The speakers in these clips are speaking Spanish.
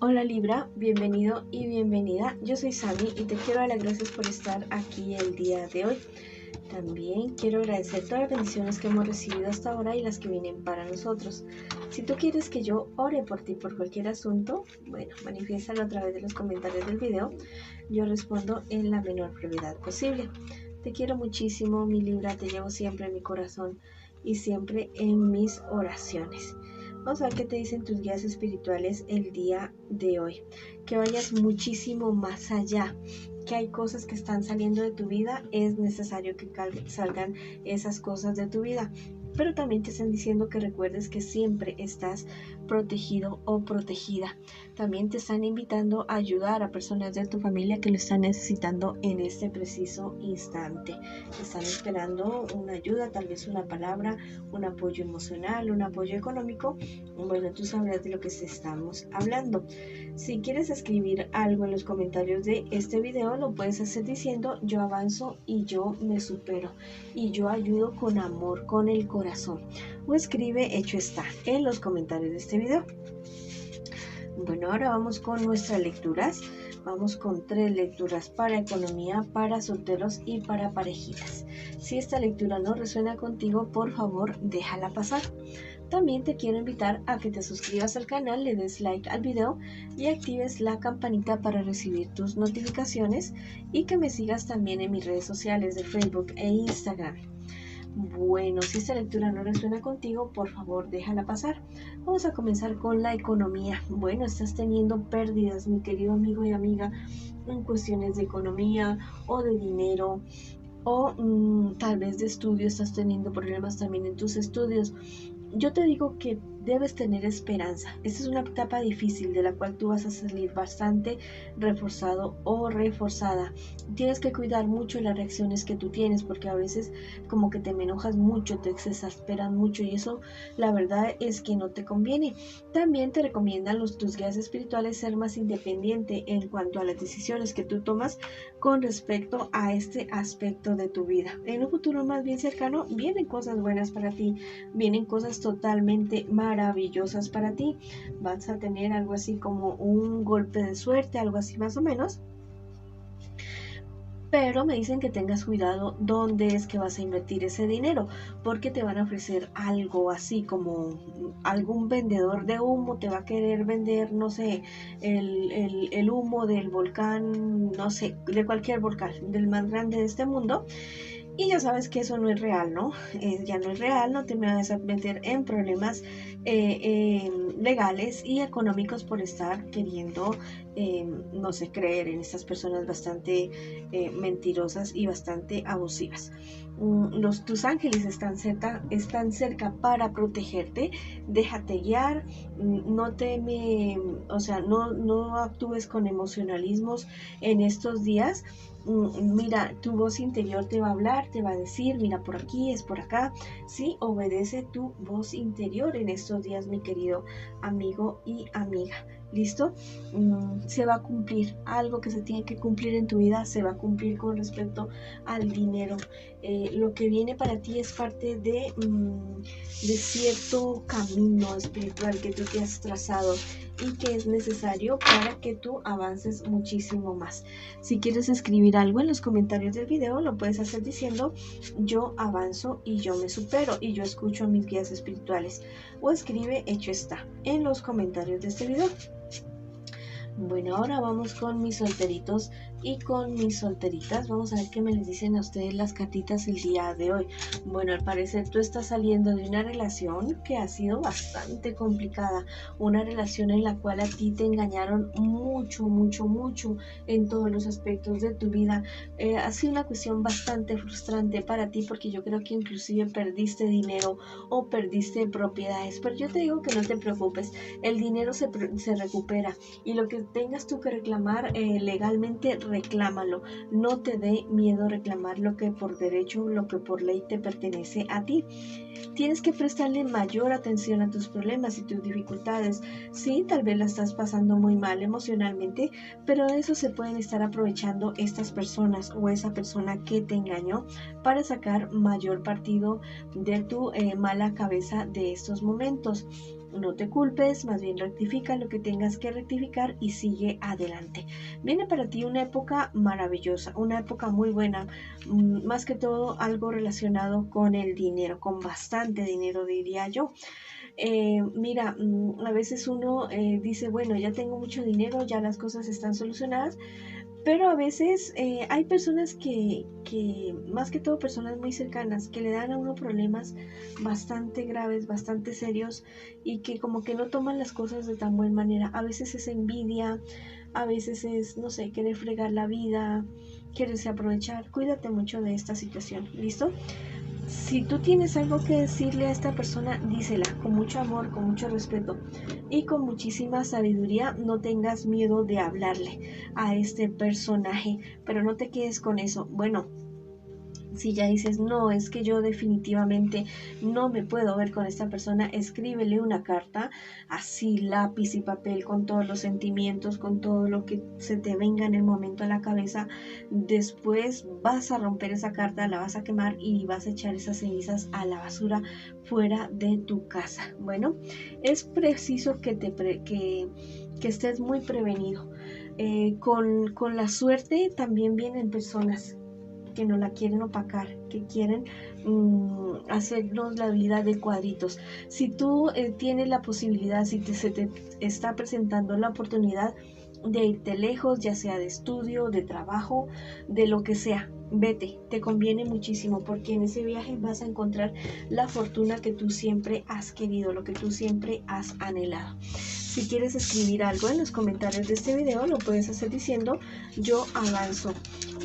Hola Libra, bienvenido y bienvenida. Yo soy Sami y te quiero dar las gracias por estar aquí el día de hoy. También quiero agradecer todas las bendiciones que hemos recibido hasta ahora y las que vienen para nosotros. Si tú quieres que yo ore por ti por cualquier asunto, bueno, manifiéstalo a través de los comentarios del video. Yo respondo en la menor brevedad posible. Te quiero muchísimo, mi Libra, te llevo siempre en mi corazón y siempre en mis oraciones. Vamos a ver qué te dicen tus guías espirituales el día de hoy. Que vayas muchísimo más allá, que hay cosas que están saliendo de tu vida, es necesario que salgan esas cosas de tu vida. Pero también te están diciendo que recuerdes que siempre estás protegido o protegida. También te están invitando a ayudar a personas de tu familia que lo están necesitando en este preciso instante. Están esperando una ayuda, tal vez una palabra, un apoyo emocional, un apoyo económico. Bueno, tú sabrás de lo que estamos hablando. Si quieres escribir algo en los comentarios de este video, lo puedes hacer diciendo: yo avanzo y yo me supero y yo ayudo con amor, con el corazón. O escribe hecho está en los comentarios de este video. Bueno, ahora vamos con nuestras lecturas. Vamos con 3 lecturas para economía, para solteros y para parejitas. Si esta lectura no resuena contigo, por favor, déjala pasar. También te quiero invitar a que te suscribas al canal, le des like al video y actives la campanita para recibir tus notificaciones, y que me sigas también en mis redes sociales de Facebook e Instagram. Bueno, si esta lectura no resuena contigo, por favor déjala pasar. Vamos a comenzar con la economía. Bueno, estás teniendo pérdidas, mi querido amigo y amiga, en cuestiones de economía o de dinero, o tal vez de estudio. Estás teniendo problemas también en tus estudios. Yo te digo que debes tener esperanza. Esta es una etapa difícil de la cual tú vas a salir bastante reforzado o reforzada. Tienes que cuidar mucho las reacciones que tú tienes, porque a veces como que te enojas mucho, te exasperan mucho, y eso la verdad es que no te conviene. También te recomiendan tus guías espirituales ser más independiente en cuanto a las decisiones que tú tomas con respecto a este aspecto de tu vida. En un futuro más bien cercano vienen cosas buenas para ti, vienen cosas totalmente maravillosas para ti. Vas a tener algo así como un golpe de suerte, algo así más o menos. Pero me dicen que tengas cuidado dónde es que vas a invertir ese dinero, porque te van a ofrecer algo así como algún vendedor de humo te va a querer vender, no sé, el humo del volcán, no sé, de cualquier volcán, del más grande de este mundo. Y ya sabes que eso no es real, ¿no? Ya no es real, no te me vas a meter en problemas legales y económicos por estar queriendo, no sé, creer en estas personas bastante mentirosas y bastante abusivas. Tus ángeles están cerca para protegerte. Déjate guiar, no actúes con emocionalismos en estos días. Mira, tu voz interior te va a hablar, te va a decir: mira, por aquí, es por acá. Sí, obedece tu voz interior en estos días, mi querido amigo y amiga. ¿Listo? Se va a cumplir algo que se tiene que cumplir en tu vida, se va a cumplir con respecto al dinero. Lo que viene para ti es parte de cierto camino espiritual que tú te has trazado y que es necesario para que tú avances muchísimo más. Si quieres escribir algo en los comentarios del video, lo puedes hacer diciendo: yo avanzo y yo me supero y yo escucho a mis guías espirituales. O escribe hecho está en los comentarios de este video. Bueno, ahora vamos con mis solteritos y con mis solteritas. Vamos a ver qué me les dicen a ustedes las cartitas el día de hoy. Bueno, al parecer tú estás saliendo de una relación que ha sido bastante complicada, una relación en la cual a ti te engañaron mucho, mucho, mucho en todos los aspectos de tu vida. Ha sido una cuestión bastante frustrante para ti, porque yo creo que inclusive perdiste dinero o perdiste propiedades, pero yo te digo que no te preocupes, el dinero se recupera, y lo que tengas tú que reclamar legalmente, reclámalo. No te dé miedo reclamar lo que por derecho, lo que por ley te pertenece a ti. Tienes que prestarle mayor atención a tus problemas y tus dificultades. Sí, tal vez la estás pasando muy mal emocionalmente, pero de eso se pueden estar aprovechando estas personas o esa persona que te engañó para sacar mayor partido de tu mala cabeza de estos momentos. No te culpes, más bien rectifica lo que tengas que rectificar y sigue adelante. Viene para ti una época maravillosa, una época muy buena, más que todo algo relacionado con el dinero, con bastante dinero diría yo. Mira, a veces uno dice, bueno, ya tengo mucho dinero, ya las cosas están solucionadas, pero a veces hay personas más que todo personas muy cercanas, que le dan a uno problemas bastante graves, bastante serios y que como que no toman las cosas de tan buena manera. A veces es envidia, a veces es, no sé, querer fregar la vida, quererse aprovechar. Cuídate mucho de esta situación, ¿listo? Si tú tienes algo que decirle a esta persona, dísela con mucho amor, con mucho respeto y con muchísima sabiduría. No tengas miedo de hablarle a este personaje, pero no te quedes con eso. Bueno, si ya dices, no, es que yo definitivamente no me puedo ver con esta persona, escríbele una carta, así lápiz y papel, con todos los sentimientos, con todo lo que se te venga en el momento a la cabeza. Después vas a romper esa carta, la vas a quemar y vas a echar esas cenizas a la basura fuera de tu casa. Bueno, es preciso que estés muy prevenido. Con la suerte también vienen personas que no la quieren opacar, que quieren hacernos la vida de cuadritos. Si tú tienes la posibilidad, si se te está presentando la oportunidad de irte lejos, ya sea de estudio, de trabajo, de lo que sea, vete, te conviene muchísimo, porque en ese viaje vas a encontrar la fortuna que tú siempre has querido, lo que tú siempre has anhelado. Si quieres escribir algo en los comentarios de este video, lo puedes hacer diciendo yo avanzo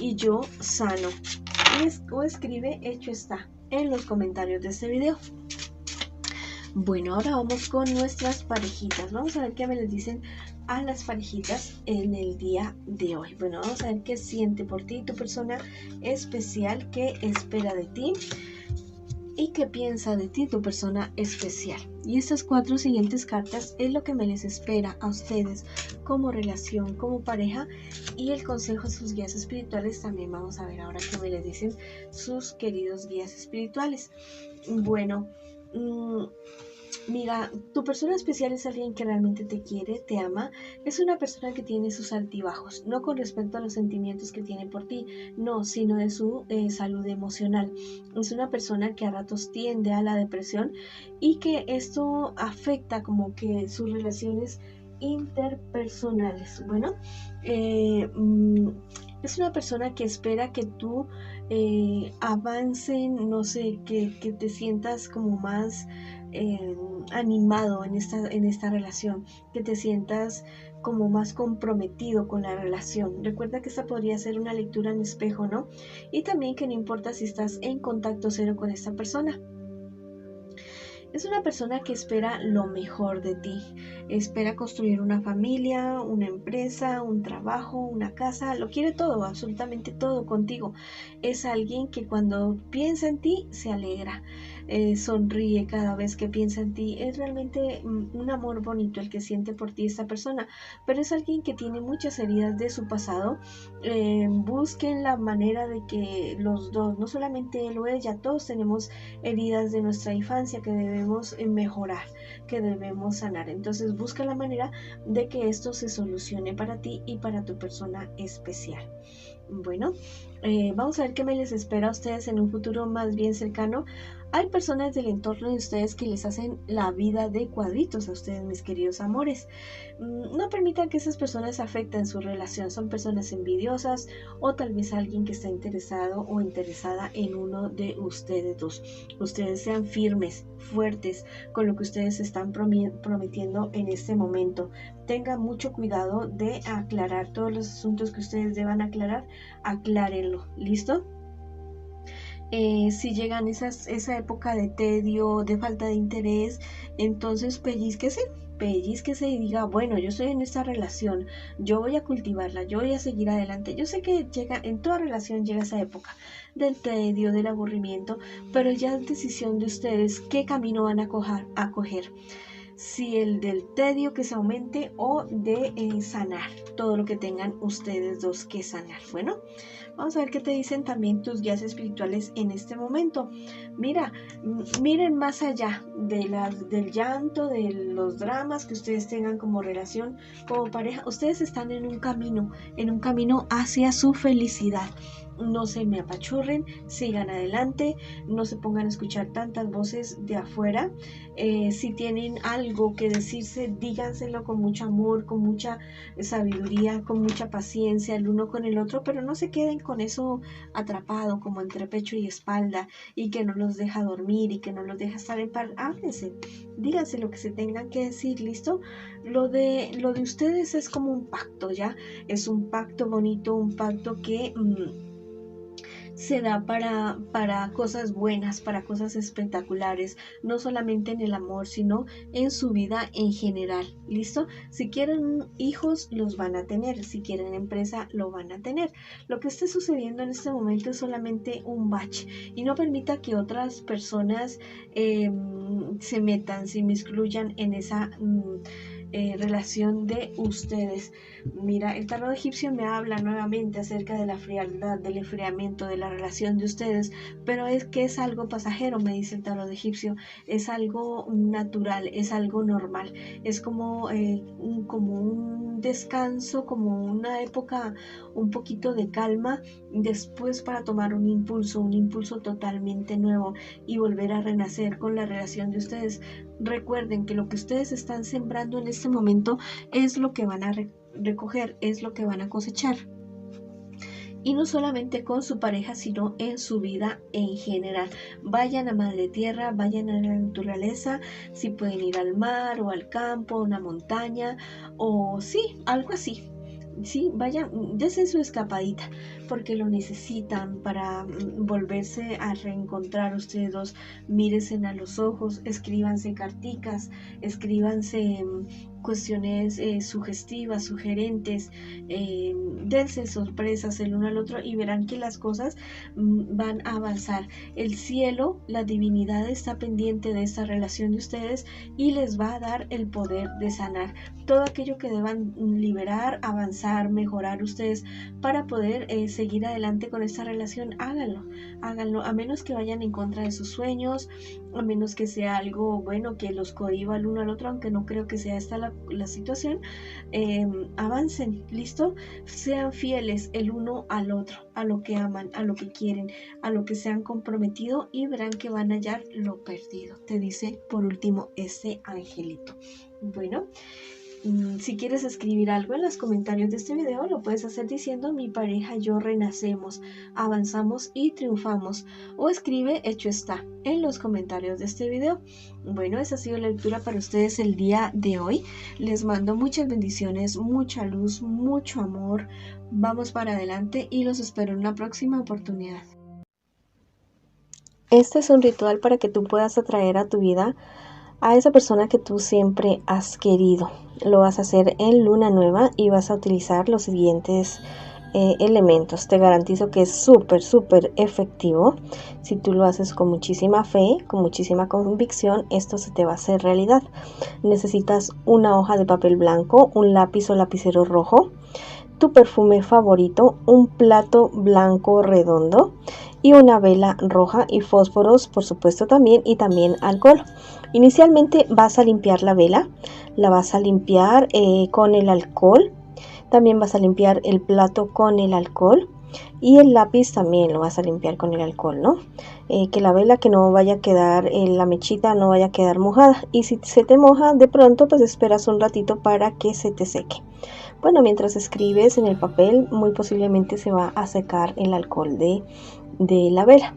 y yo sano, o escribe hecho está en los comentarios de este video. Bueno, ahora vamos con nuestras parejitas. Vamos a ver qué me les dicen a las parejitas en el día de hoy. Bueno, vamos a ver qué siente por ti tu persona especial, qué espera de ti y qué piensa de ti tu persona especial. Y estas 4 siguientes cartas es lo que me les espera a ustedes como relación, como pareja, y el consejo de sus guías espirituales. También vamos a ver ahora qué me les dicen sus queridos guías espirituales. Bueno, mira, tu persona especial es alguien que realmente te quiere, te ama. Es una persona que tiene sus altibajos, no con respecto a los sentimientos que tiene por ti, no, sino de su salud emocional. Es una persona que a ratos tiende a la depresión y que esto afecta como que sus relaciones interpersonales. Bueno, es una persona que espera que tú avancen, no sé, que te sientas como más animado en esta relación, que te sientas como más comprometido con la relación. Recuerda que esta podría ser una lectura en espejo, ¿no? Y también que no importa si estás en contacto cero con esta persona. Es una persona que espera lo mejor de ti, espera construir una familia, una empresa, un trabajo, una casa, lo quiere todo, absolutamente todo contigo. Es alguien que cuando piensa en ti se alegra, sonríe cada vez que piensa en ti. Es realmente un amor bonito el que siente por ti esta persona, pero es alguien que tiene muchas heridas de su pasado. Busquen la manera de que los dos, no solamente él o ella, todos tenemos heridas de nuestra infancia que debemos mejorar, que debemos sanar. Entonces busca la manera de que esto se solucione para ti y para tu persona especial. Bueno, vamos a ver qué me les espera a ustedes en un futuro más bien cercano. Hay personas del entorno de ustedes que les hacen la vida de cuadritos a ustedes, mis queridos amores. No permitan que esas personas afecten su relación. Son personas envidiosas o tal vez alguien que está interesado o interesada en uno de ustedes dos. Ustedes sean firmes, fuertes con lo que ustedes están prometiendo en este momento. Tengan mucho cuidado de aclarar todos los asuntos que ustedes deban aclarar. Aclárenlo, ¿listo? Si llegan esa época de tedio, de falta de interés, entonces pellizquese y diga, bueno, yo estoy en esta relación, yo voy a cultivarla, yo voy a seguir adelante. Yo sé que en toda relación llega esa época del tedio, del aburrimiento, pero ya es decisión de ustedes qué camino van a coger. si el del tedio que se aumente o de sanar todo lo que tengan ustedes dos que sanar. Bueno, vamos a ver qué te dicen también tus guías espirituales en este momento. Miren más allá del llanto, de los dramas que ustedes tengan como relación, como pareja. Ustedes están en un camino hacia su felicidad. No se me apachurren, sigan adelante, no se pongan a escuchar tantas voces de afuera. Si tienen algo que decirse, díganselo con mucho amor, con mucha sabiduría, con mucha paciencia el uno con el otro, pero no se queden con eso atrapado como entre pecho y espalda y que no los deja dormir y que no los deja estar en paz. Háblense, díganse lo que se tengan que decir, ¿listo? Lo de ustedes es como un pacto, ¿ya? Es un pacto bonito, un pacto que se da para cosas buenas, para cosas espectaculares, no solamente en el amor, sino en su vida en general, ¿listo? Si quieren hijos, los van a tener, si quieren empresa, lo van a tener. Lo que esté sucediendo en este momento es solamente un bache y no permita que otras personas se metan, se inmiscuyan en esa relación de ustedes. Mira, el tarot egipcio me habla nuevamente acerca de la frialdad, del enfriamiento de la relación de ustedes, pero es que es algo pasajero, me dice el tarot egipcio, es algo natural, es algo normal, es como un descanso, como una época un poquito de calma después para tomar un impulso totalmente nuevo y volver a renacer con la relación de ustedes. Recuerden que lo que ustedes están sembrando en este momento es lo que van a recoger, es lo que van a cosechar. Y no solamente con su pareja, sino en su vida en general. Vayan a Madre Tierra, vayan a la naturaleza, si pueden ir al mar o al campo, a una montaña, o sí, algo así. Sí, vayan, dense su escapadita, porque lo necesitan para volverse a reencontrar ustedes dos. Mírense a los ojos, escríbanse carticas, escríbanse cuestiones sugestivas, sugerentes, dense sorpresas el uno al otro y verán que las cosas van a avanzar. El cielo, la divinidad está pendiente de esta relación de ustedes y les va a dar el poder de sanar todo aquello que deban liberar, avanzar, mejorar ustedes para poder seguir adelante con esta relación. Háganlo, a menos que vayan en contra de sus sueños, a menos que sea algo bueno que los cohiba el uno al otro, aunque no creo que sea esta la situación. Avancen, ¿listo? Sean fieles el uno al otro, a lo que aman, a lo que quieren, a lo que se han comprometido y verán que van a hallar lo perdido. Te dice por último este angelito. Bueno, si quieres escribir algo en los comentarios de este video, lo puedes hacer diciendo: mi pareja y yo renacemos, avanzamos y triunfamos, o escribe hecho está en los comentarios de este video. Bueno, esa ha sido la lectura para ustedes el día de hoy. Les mando muchas bendiciones, mucha luz, mucho amor. Vamos para adelante y los espero en una próxima oportunidad. Este es un ritual para que tú puedas atraer a tu vida a esa persona que tú siempre has querido. Lo vas a hacer en luna nueva y vas a utilizar los siguientes elementos. Te garantizo que es súper efectivo. Si tú lo haces con muchísima fe, con muchísima convicción, esto se te va a hacer realidad. Necesitas una hoja de papel blanco, un lápiz o lapicero rojo, tu perfume favorito, un plato blanco redondo y una vela roja y fósforos, por supuesto, también, y también alcohol. Inicialmente vas a limpiar la vela, la vas a limpiar con el alcohol, también vas a limpiar el plato con el alcohol y el lápiz también lo vas a limpiar con el alcohol, ¿no? Que la vela que no vaya a quedar, la mechita no vaya a quedar mojada, y si se te moja de pronto, pues esperas un ratito para que se te seque. Bueno, mientras escribes en el papel, muy posiblemente se va a secar el alcohol de la vela.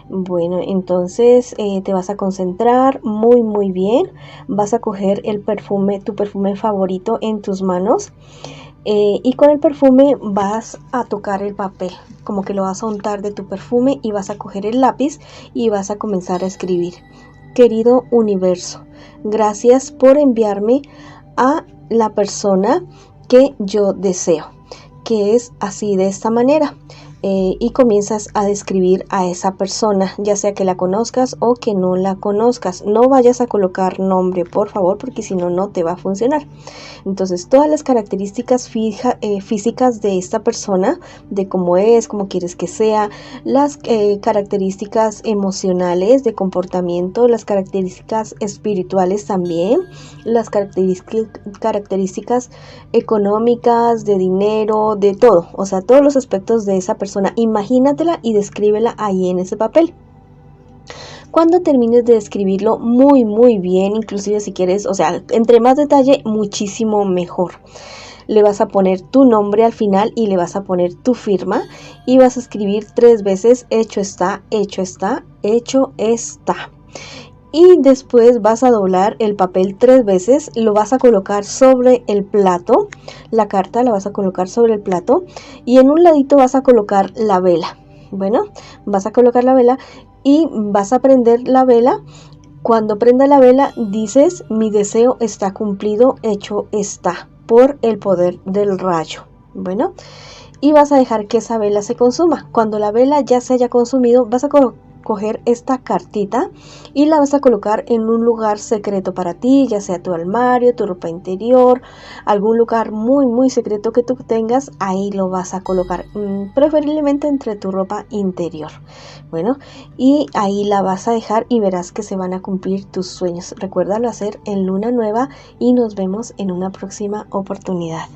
Bueno, entonces te vas a concentrar muy bien. Vas a coger el perfume, tu perfume favorito en tus manos, y con el perfume vas a tocar el papel, como que lo vas a untar de tu perfume, y vas a coger el lápiz y vas a comenzar a escribir: querido universo, gracias por enviarme a la persona que yo deseo, que es así, de esta manera. y comienzas a describir a esa persona, ya sea que la conozcas o que no la conozcas. No vayas a colocar nombre, por favor, porque si no, no te va a funcionar. Entonces, todas las características físicas de esta persona, de cómo es, cómo quieres que sea, las características emocionales de comportamiento, las características espirituales también, las características económicas, de dinero, de todo, o sea, todos los aspectos de esa persona. Imagínatela y descríbela ahí en ese papel. Cuando termines de describirlo muy bien, inclusive si quieres, o sea, entre más detalle, muchísimo mejor. Le vas a poner tu nombre al final y le vas a poner tu firma y vas a escribir 3 veces: hecho está, hecho está, hecho está. Y después vas a doblar el papel 3 veces, lo vas a colocar sobre el plato, la carta la vas a colocar sobre el plato y en un ladito vas a colocar la vela. Bueno, vas a colocar la vela y vas a prender la vela. Cuando prenda la vela dices: mi deseo está cumplido, hecho está, por el poder del rayo. Bueno, y vas a dejar que esa vela se consuma. Cuando la vela ya se haya consumido, vas a coger esta cartita y la vas a colocar en un lugar secreto para ti, ya sea tu armario, tu ropa interior, algún lugar muy secreto que tú tengas. Ahí lo vas a colocar, preferiblemente entre tu ropa interior. Bueno, y ahí la vas a dejar y verás que se van a cumplir tus sueños. Recuérdalo hacer en luna nueva y nos vemos en una próxima oportunidad.